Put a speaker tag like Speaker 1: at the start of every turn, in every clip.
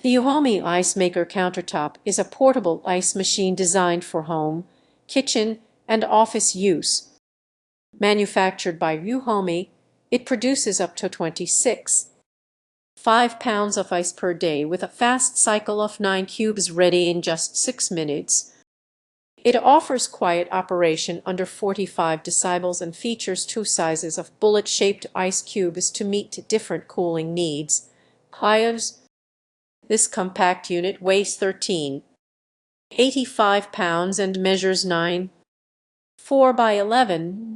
Speaker 1: The EUHOMY Ice Maker Countertop is a portable ice machine designed for home, kitchen, and office use. Manufactured by EUHOMY, it produces up to 26.5 pounds of ice per day with a fast cycle of 9 cubes ready in just 6 minutes. It offers quiet operation under 45 decibels and features 2 sizes of bullet-shaped ice cubes to meet different cooling needs. This compact unit weighs 13.85 pounds and measures 9.4 by 11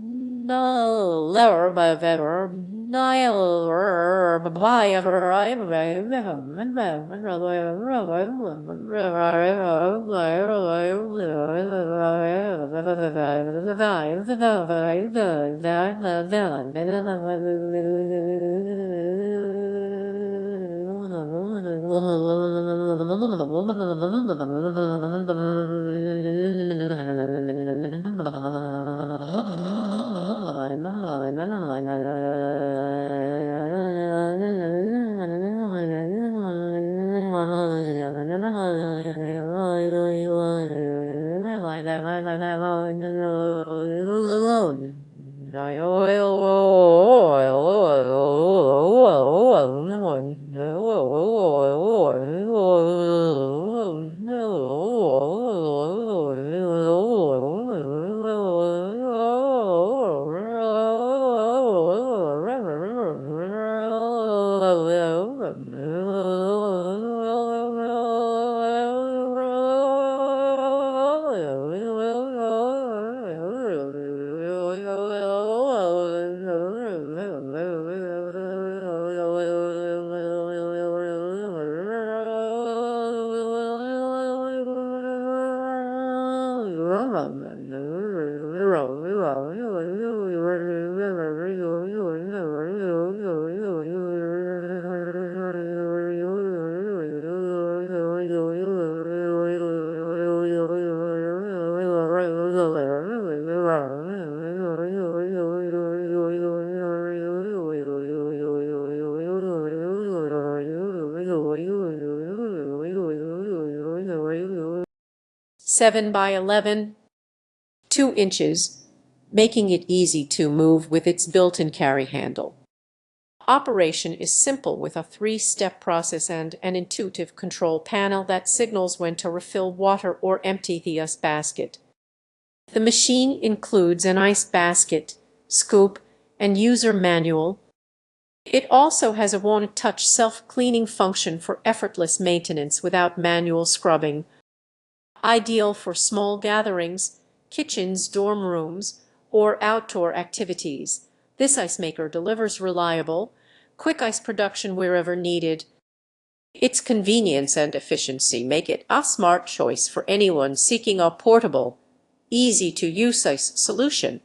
Speaker 1: 7 by 11, 2 inches, making it easy to move with its built-in carry handle. Operation is simple with a 3-step process and an intuitive control panel that signals when to refill water or empty the ice basket. The machine includes an ice basket, scoop, and user manual. It also has a one-touch self-cleaning function for effortless maintenance without manual scrubbing. Ideal for small gatherings, kitchens, dorm rooms, or outdoor activities. This ice maker delivers reliable, quick ice production wherever needed. Its convenience and efficiency make it a smart choice for anyone seeking a portable, easy-to-use ice solution.